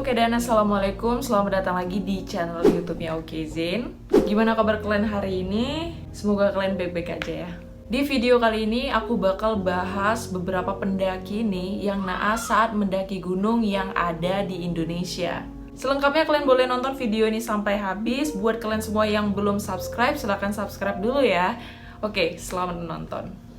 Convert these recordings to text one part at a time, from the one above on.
Oke dan assalamualaikum, selamat datang lagi di channel YouTube-nya Okezin. Gimana kabar kalian hari ini? Semoga kalian baik-baik aja ya. Di video kali ini aku bakal bahas beberapa pendaki nih yang naas saat mendaki gunung yang ada di Indonesia. Selengkapnya kalian boleh nonton video ini sampai habis. Buat kalian semua yang belum subscribe, silahkan subscribe dulu ya. Oke, selamat menonton.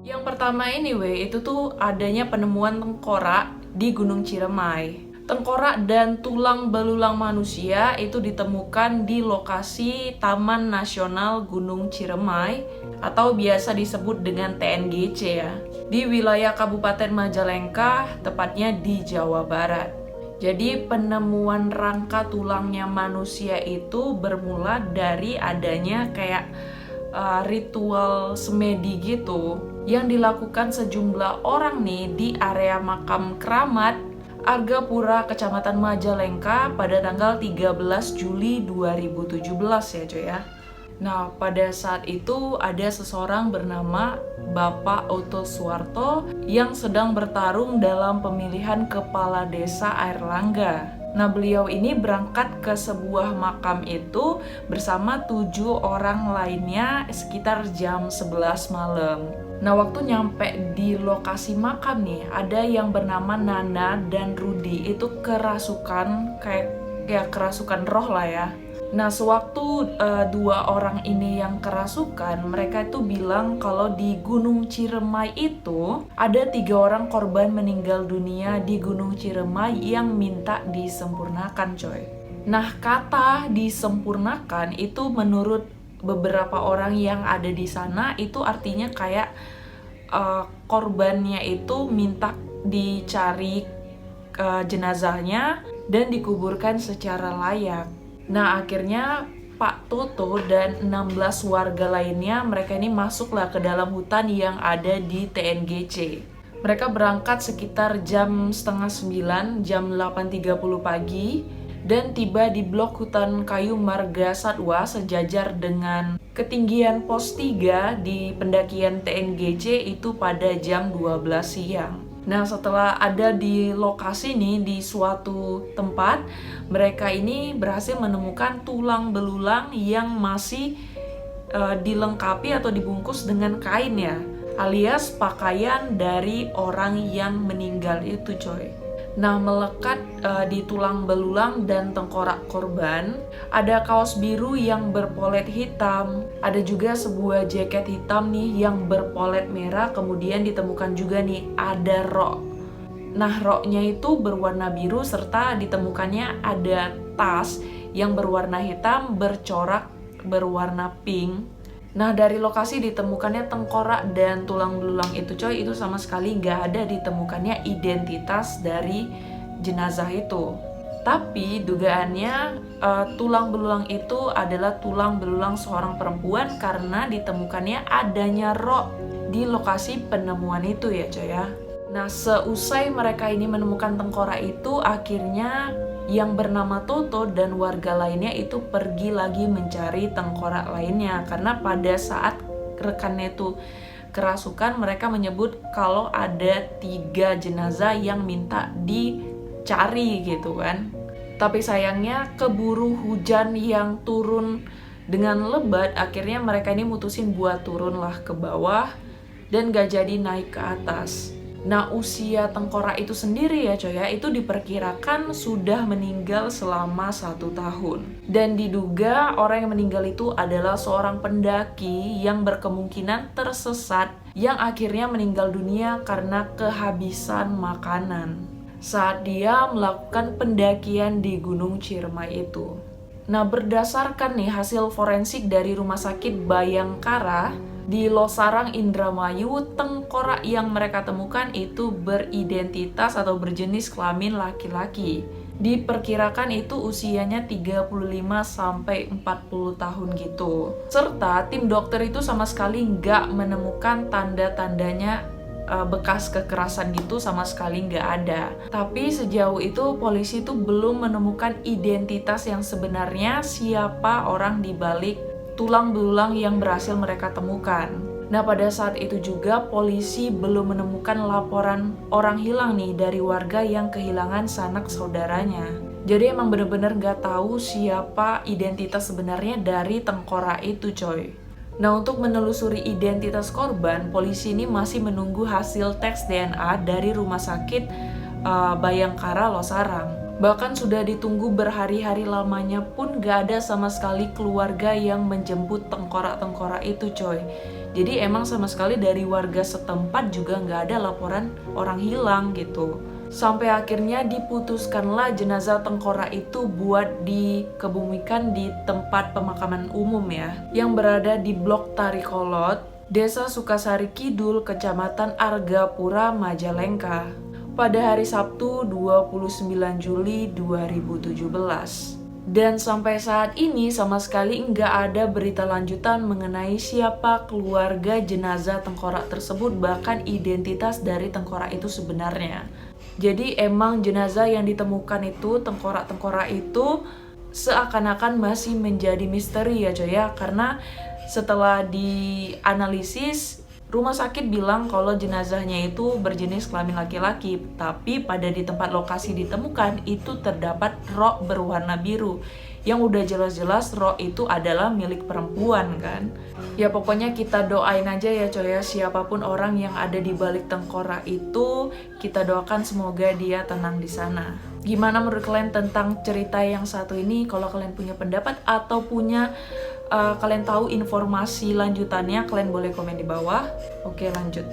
Yang pertama anyway, itu tuh adanya penemuan tengkorak di Gunung Ciremai. Tengkorak dan tulang belulang manusia itu ditemukan di lokasi Taman Nasional Gunung Ciremai atau biasa disebut dengan TNGC ya, di wilayah Kabupaten Majalengka, tepatnya di Jawa Barat. Jadi penemuan rangka tulangnya manusia itu bermula dari adanya kayak ritual semedi gitu yang dilakukan sejumlah orang nih di area makam keramat Argapura, Kecamatan Majalengka pada tanggal 13 Juli 2017 ya coy ya. Nah, pada saat itu ada seseorang bernama Bapak Oto Suwarto yang sedang bertarung dalam pemilihan kepala desa Airlangga. Nah, beliau ini berangkat ke sebuah makam itu bersama 7 orang lainnya sekitar jam 11 malam. Nah, waktu nyampe di lokasi makam nih, ada yang bernama Nana dan Rudi itu kerasukan, kayak kerasukan roh lah ya. Nah, sewaktu 2 orang ini yang kerasukan, mereka itu bilang kalau di Gunung Ciremai itu ada 3 orang korban meninggal dunia di Gunung Ciremai yang minta disempurnakan coy. Nah, kata disempurnakan itu menurut beberapa orang yang ada di sana itu artinya kayak korbannya itu minta dicari jenazahnya dan dikuburkan secara layak. Nah, akhirnya Pak Toto dan 16 warga lainnya, mereka ini masuklah ke dalam hutan yang ada di TNGC. Mereka berangkat sekitar jam setengah 9, jam 8.30 pagi, dan tiba di blok hutan kayu Marga Satwa sejajar dengan ketinggian pos 3 di pendakian TNGC itu pada jam 12 siang. Nah, setelah ada di lokasi nih, di suatu tempat, mereka ini berhasil menemukan tulang belulang yang masih dilengkapi atau dibungkus dengan kain ya, alias pakaian dari orang yang meninggal itu coy. Nah, melekat di tulang belulang dan tengkorak korban, ada kaos biru yang berpolet hitam, ada juga sebuah jaket hitam nih yang berpolet merah, kemudian ditemukan juga nih ada rok. Nah, roknya itu berwarna biru serta ditemukannya ada tas yang berwarna hitam bercorak berwarna pink. Nah, dari lokasi ditemukannya tengkorak dan tulang belulang itu coy, itu sama sekali nggak ada ditemukannya identitas dari jenazah itu. Tapi dugaannya tulang belulang itu adalah tulang belulang seorang perempuan karena ditemukannya adanya rok di lokasi penemuan itu ya coy ya. Nah, seusai mereka ini menemukan tengkorak itu, akhirnya yang bernama Toto dan warga lainnya itu pergi lagi mencari tengkorak lainnya karena pada saat rekannya itu kerasukan, mereka menyebut kalau ada 3 jenazah yang minta dicari gitu kan. Tapi sayangnya keburu hujan yang turun dengan lebat, akhirnya mereka ini mutusin buat turunlah ke bawah dan gak jadi naik ke atas. Nah, usia tengkorak itu sendiri ya coy ya, itu diperkirakan sudah meninggal selama 1 tahun. Dan diduga orang yang meninggal itu adalah seorang pendaki yang berkemungkinan tersesat yang akhirnya meninggal dunia karena kehabisan makanan saat dia melakukan pendakian di Gunung Ciremai itu. Nah, berdasarkan nih hasil forensik dari Rumah Sakit Bayangkara di Losarang, Indramayu, tengkorak yang mereka temukan itu beridentitas atau berjenis kelamin laki-laki. Diperkirakan itu usianya 35 sampai 40 tahun gitu. Serta tim dokter itu sama sekali nggak menemukan tanda-tandanya bekas kekerasan gitu sama sekali nggak ada. Tapi sejauh itu polisi tuh belum menemukan identitas yang sebenarnya siapa orang di balik tulang belulang yang berhasil mereka temukan. Nah, pada saat itu juga polisi belum menemukan laporan orang hilang nih dari warga yang kehilangan sanak saudaranya. Jadi emang bener-bener nggak tahu siapa identitas sebenarnya dari tengkorak itu, coy. Nah, untuk menelusuri identitas korban, polisi ini masih menunggu hasil tes DNA dari Rumah Sakit Bayangkara Losarang. Bahkan sudah ditunggu berhari-hari lamanya pun gak ada sama sekali keluarga yang menjemput tengkorak-tengkorak itu, coy. Jadi emang sama sekali dari warga setempat juga gak ada laporan orang hilang gitu. Sampai akhirnya diputuskanlah jenazah tengkorak itu buat dikebumikan di tempat pemakaman umum ya, yang berada di Blok Tarikolot, Desa Sukasari Kidul, Kecamatan Argapura, Majalengka, pada hari Sabtu 29 Juli 2017. Dan sampai saat ini sama sekali nggak ada berita lanjutan mengenai siapa keluarga jenazah tengkorak tersebut, bahkan identitas dari tengkorak itu sebenarnya. Jadi emang jenazah yang ditemukan itu, tengkorak-tengkorak itu seakan-akan masih menjadi misteri ya coy ya, karena setelah dianalisis rumah sakit bilang kalau jenazahnya itu berjenis kelamin laki-laki, tapi pada di tempat lokasi ditemukan itu terdapat rok berwarna biru, yang udah jelas-jelas rok itu adalah milik perempuan kan. Ya pokoknya kita doain aja ya coy ya, siapapun orang yang ada di balik tengkorak itu, kita doakan semoga dia tenang di sana. Gimana menurut kalian tentang cerita yang satu ini? Kalau kalian punya pendapat atau punya kalian tahu informasi lanjutannya, kalian boleh komen di bawah. Oke, lanjut.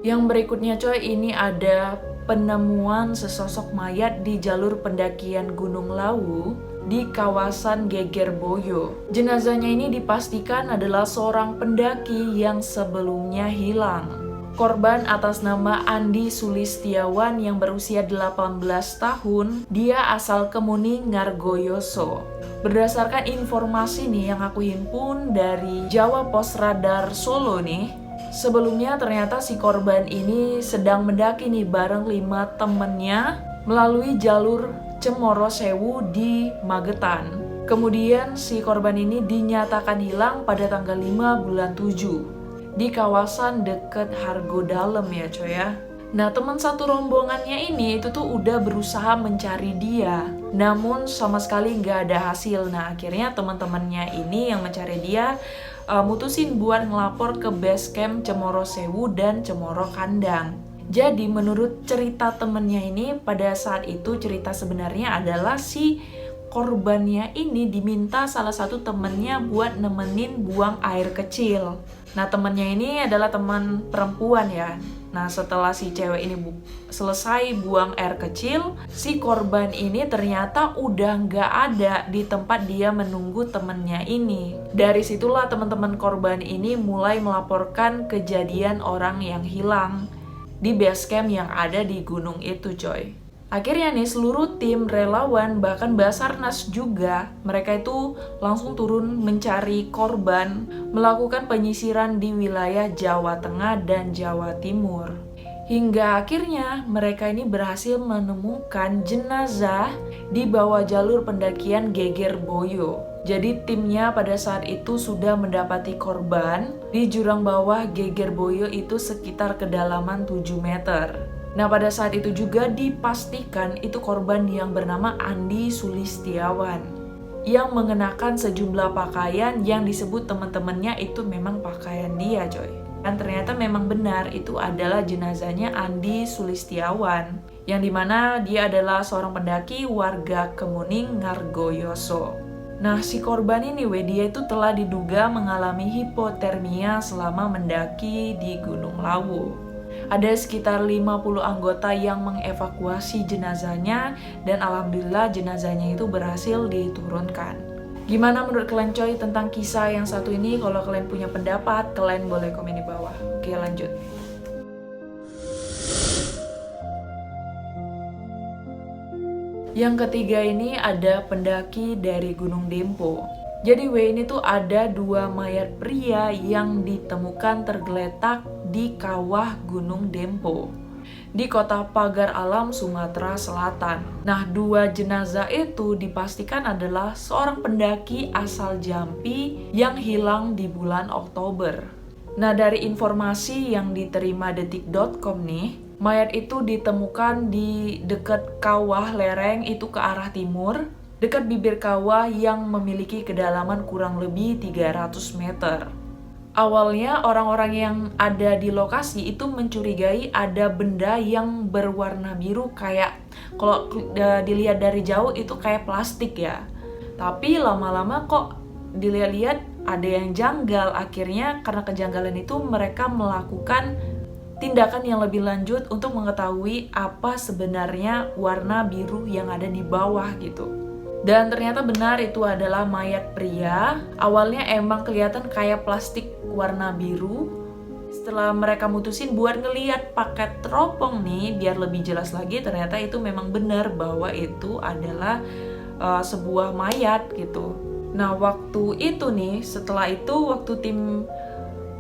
Yang berikutnya coy, ini ada penemuan sesosok mayat di jalur pendakian Gunung Lawu di kawasan Gegerboyo. Jenazahnya ini dipastikan adalah seorang pendaki yang sebelumnya hilang. Korban atas nama Andi Sulistiawan yang berusia 18 tahun, dia asal Kemuning, Ngargoyoso. Berdasarkan informasi nih yang aku himpun dari Jawa Pos Radar Solo nih, sebelumnya ternyata si korban ini sedang mendaki nih bareng 5 temennya melalui jalur Cemoro Sewu di Magetan. Kemudian si korban ini dinyatakan hilang pada tanggal 5 bulan 7. Di kawasan deket Hargo Dalem ya coy ya. Nah, teman satu rombongannya ini itu tuh udah berusaha mencari dia, namun sama sekali nggak ada hasil. Nah, akhirnya teman-temannya ini yang mencari dia mutusin buat ngelapor ke base camp Cemoro Sewu dan Cemoro Kandang. Jadi menurut cerita temennya ini, pada saat itu cerita sebenarnya adalah si korbannya ini diminta salah satu temennya buat nemenin buang air kecil. Nah, temennya ini adalah teman perempuan ya. Nah, setelah si cewek ini selesai buang air kecil, si korban ini ternyata udah nggak ada di tempat dia menunggu temennya ini. Dari situlah teman-teman korban ini mulai melaporkan kejadian orang yang hilang di base camp yang ada di gunung itu coy. Akhirnya nih seluruh tim relawan bahkan Basarnas juga, mereka itu langsung turun mencari korban, melakukan penyisiran di wilayah Jawa Tengah dan Jawa Timur. Hingga akhirnya mereka ini berhasil menemukan jenazah di bawah jalur pendakian Gegerboyo. Jadi timnya pada saat itu sudah mendapati korban di jurang bawah Gegerboyo itu sekitar kedalaman 7 meter. Nah, pada saat itu juga dipastikan itu korban yang bernama Andi Sulistiawan yang mengenakan sejumlah pakaian yang disebut teman-temannya itu memang pakaian dia coy. Dan ternyata memang benar itu adalah jenazahnya Andi Sulistiawan, yang dimana dia adalah seorang pendaki warga Kemuning, Ngargoyoso. Nah, si korban ini dia itu telah diduga mengalami hipotermia selama mendaki di Gunung Lawu. Ada sekitar 50 anggota yang mengevakuasi jenazahnya dan alhamdulillah jenazahnya itu berhasil diturunkan. Gimana menurut kalian coy tentang kisah yang satu ini? Kalau kalian punya pendapat, kalian boleh komen di bawah. Oke, lanjut. Yang ketiga ini ada pendaki dari Gunung Dempo. Jadi W ini tuh ada 2 mayat pria yang ditemukan tergeletak di kawah Gunung Dempo di kota Pagar Alam, Sumatera Selatan. Nah, 2 jenazah itu dipastikan adalah seorang pendaki asal Jambi yang hilang di bulan Oktober. Nah, dari informasi yang diterima detik.com nih, mayat itu ditemukan di dekat kawah lereng itu ke arah timur, dekat bibir kawah yang memiliki kedalaman kurang lebih 300 meter. Awalnya orang-orang yang ada di lokasi itu mencurigai ada benda yang berwarna biru kayak kalau dilihat dari jauh itu kayak plastik ya. Tapi lama-lama kok dilihat-lihat ada yang janggal. Akhirnya karena kejanggalan itu mereka melakukan tindakan yang lebih lanjut untuk mengetahui apa sebenarnya warna biru yang ada di bawah gitu. Dan ternyata benar itu adalah mayat pria. Awalnya emang kelihatan kayak plastik warna biru. Setelah mereka mutusin buat ngeliat pakai teropong nih, biar lebih jelas lagi, ternyata itu memang benar bahwa itu adalah sebuah mayat gitu. Nah, waktu itu nih, setelah itu waktu tim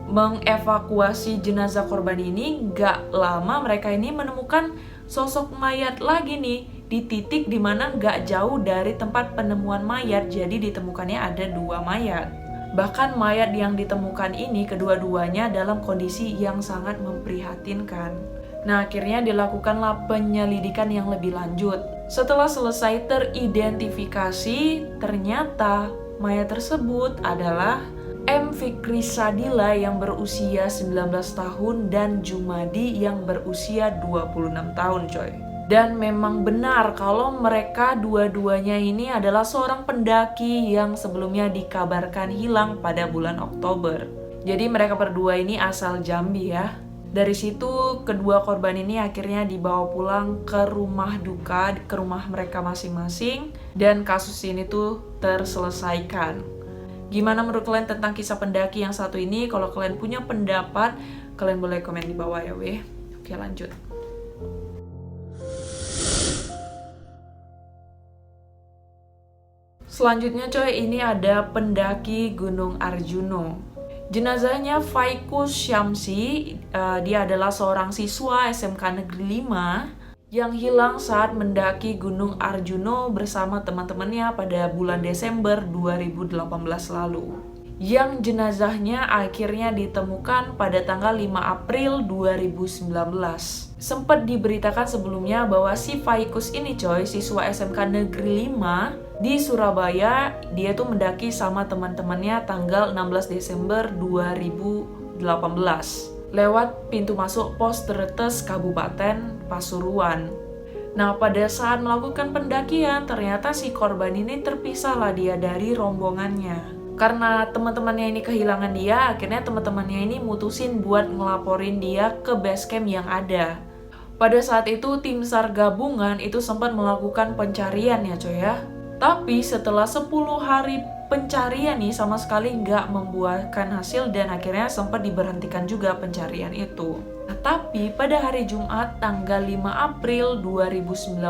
mengevakuasi jenazah korban ini, gak lama mereka ini menemukan sosok mayat lagi nih di titik dimana gak jauh dari tempat penemuan mayat. Jadi ditemukannya ada 2 mayat. Bahkan mayat yang ditemukan ini kedua-duanya dalam kondisi yang sangat memprihatinkan. Nah, akhirnya dilakukanlah penyelidikan yang lebih lanjut. Setelah selesai teridentifikasi, ternyata mayat tersebut adalah M. Fikri Sadila yang berusia 19 tahun dan Jumadi yang berusia 26 tahun coy. Dan memang benar kalau mereka dua-duanya ini adalah seorang pendaki yang sebelumnya dikabarkan hilang pada bulan Oktober. Jadi mereka berdua ini asal Jambi ya. Dari situ kedua korban ini akhirnya dibawa pulang ke rumah duka, ke rumah mereka masing-masing. Dan kasus ini tuh terselesaikan. Gimana menurut kalian tentang kisah pendaki yang satu ini? Kalau kalian punya pendapat, kalian boleh komen di bawah ya weh. Oke, lanjut. Selanjutnya coy, ini ada pendaki Gunung Arjuno. Jenazahnya Faikus Syamsi, dia adalah seorang siswa SMK Negeri 5 yang hilang saat mendaki Gunung Arjuno bersama teman-temannya pada bulan Desember 2018 lalu. Yang jenazahnya akhirnya ditemukan pada tanggal 5 April 2019. Sempat diberitakan sebelumnya bahwa si Faikus ini coy, siswa SMK Negeri 5 di Surabaya, dia tuh mendaki sama teman-temannya tanggal 16 Desember 2018 lewat pintu masuk Pos Tretes Kabupaten Pasuruan. Nah, pada saat melakukan pendakian, ternyata si korban ini terpisahlah dia dari rombongannya. Karena teman-temannya ini kehilangan dia, akhirnya teman-temannya ini mutusin buat ngelaporin dia ke base camp yang ada. Pada saat itu tim SAR gabungan itu sempat melakukan pencarian ya coy ya. Tapi setelah 10 hari pencarian nih sama sekali nggak membuahkan hasil dan akhirnya sempat diberhentikan juga pencarian itu. Nah, tapi pada hari Jumat tanggal 5 April 2019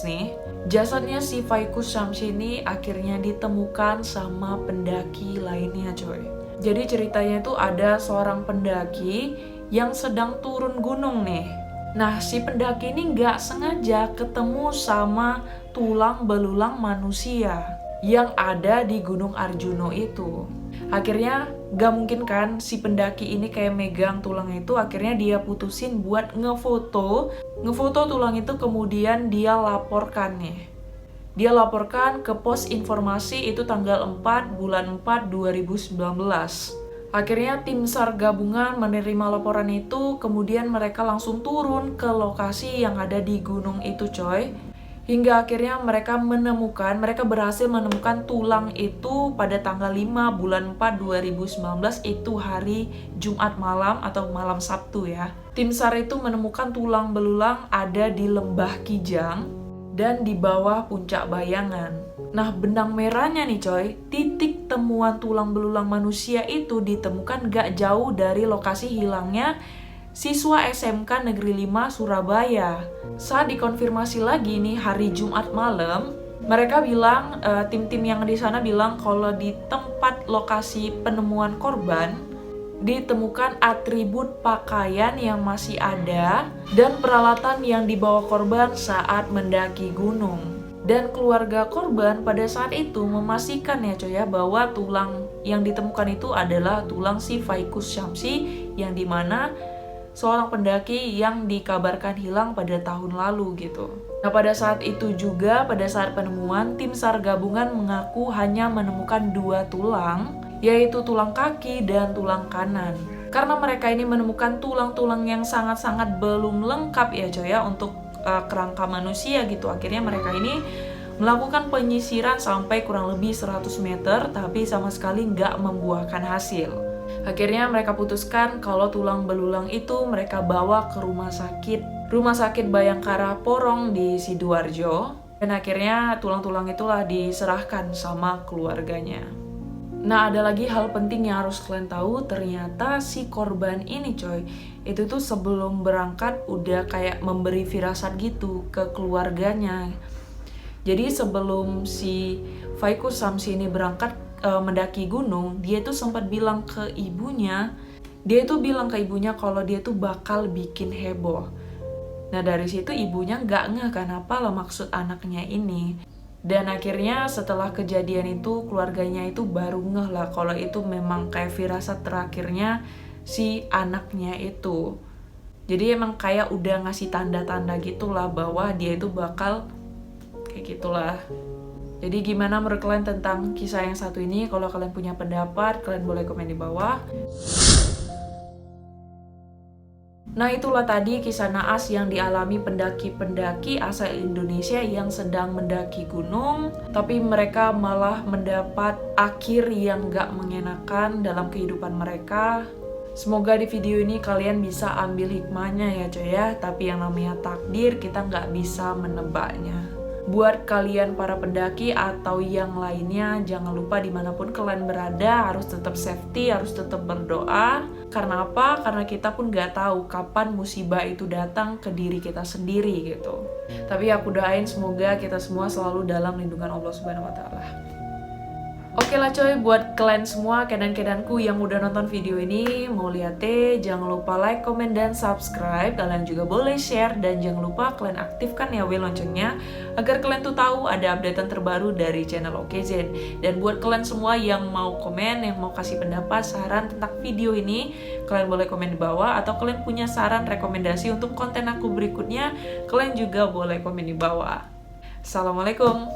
nih, jasadnya si Faikus Syamsi ini akhirnya ditemukan sama pendaki lainnya coy. Jadi ceritanya itu ada seorang pendaki yang sedang turun gunung nih. Nah, si pendaki ini nggak sengaja ketemu sama tulang belulang manusia yang ada di Gunung Arjuno itu. Akhirnya gak mungkin kan si pendaki ini kayak megang tulang itu, akhirnya dia putusin buat ngefoto tulang itu, kemudian dia laporkan nih. Dia laporkan ke pos informasi itu tanggal 4 bulan 4 2019. Akhirnya tim SAR gabungan menerima laporan itu, kemudian mereka langsung turun ke lokasi yang ada di gunung itu coy. Hingga akhirnya mereka berhasil menemukan tulang itu pada tanggal 5 bulan 4 2019, itu hari Jumat malam atau malam Sabtu ya. Tim SAR itu menemukan tulang belulang ada di Lembah Kijang dan di bawah Puncak Bayangan. Nah, benang merahnya nih coy, titik temuan tulang belulang manusia itu ditemukan gak jauh dari lokasi hilangnya siswa SMK Negeri 5 Surabaya. Saat dikonfirmasi lagi nih hari Jumat malam, Mereka bilang, tim-tim yang di sana bilang kalau di tempat lokasi penemuan korban ditemukan atribut pakaian yang masih ada dan peralatan yang dibawa korban saat mendaki gunung. Dan keluarga korban pada saat itu memastikan ya coy ya, bahwa tulang yang ditemukan itu adalah tulang si Faiquz Syamsi, yang dimana seorang pendaki yang dikabarkan hilang pada tahun lalu gitu. Nah pada saat itu juga, pada saat penemuan, tim SAR gabungan mengaku hanya menemukan 2 tulang, yaitu tulang kaki dan tulang kanan. Karena mereka ini menemukan tulang-tulang yang sangat-sangat belum lengkap ya coy ya untuk kerangka manusia gitu. Akhirnya mereka ini melakukan penyisiran sampai kurang lebih 100 meter, tapi sama sekali nggak membuahkan hasil. Akhirnya mereka putuskan kalau tulang belulang itu mereka bawa ke rumah sakit Bayangkara Porong di Sidoarjo, dan akhirnya tulang-tulang itulah diserahkan sama keluarganya. Nah ada lagi hal penting yang harus kalian tahu, ternyata si korban ini coy, itu tuh sebelum berangkat udah kayak memberi firasat gitu ke keluarganya. Jadi sebelum si Faiquz Syamsi ini berangkat mendaki gunung, dia tuh sempat bilang ke ibunya, kalau dia tuh bakal bikin heboh. Nah dari situ ibunya nggak ngeh kan apa lah maksud anaknya ini. Dan akhirnya setelah kejadian itu keluarganya itu baru ngeh lah kalau itu memang kayak firasat terakhirnya si anaknya itu. Jadi emang kayak udah ngasih tanda-tanda gitulah bahwa dia itu bakal kayak gitulah. Jadi gimana menurut kalian tentang kisah yang satu ini? Kalau kalian punya pendapat, kalian boleh komen di bawah. Nah itulah tadi kisah naas yang dialami pendaki-pendaki asal Indonesia yang sedang mendaki gunung, tapi mereka malah mendapat akhir yang gak mengenakan dalam kehidupan mereka. Semoga di video ini kalian bisa ambil hikmahnya ya coy ya, tapi yang namanya takdir kita gak bisa menebaknya. Buat kalian para pendaki atau yang lainnya, jangan lupa dimanapun kalian berada harus tetap safety, harus tetap berdoa. Karena apa? Karena kita pun gak tahu kapan musibah itu datang ke diri kita sendiri gitu. Tapi aku doain semoga kita semua selalu dalam lindungan Allah Subhanahu wa Ta'ala. Oke lah coy, buat kalian semua kedan-kedanku yang udah nonton video ini, mau lihatnya jangan lupa like, komen, dan subscribe. Kalian juga boleh share dan jangan lupa kalian aktifkan ya bell loncengnya agar kalian tuh tahu ada updatean terbaru dari channel OKZ. Dan buat kalian semua yang mau komen, yang mau kasih pendapat, saran tentang video ini, kalian boleh komen di bawah, atau kalian punya saran rekomendasi untuk konten aku berikutnya, kalian juga boleh komen di bawah. Assalamualaikum.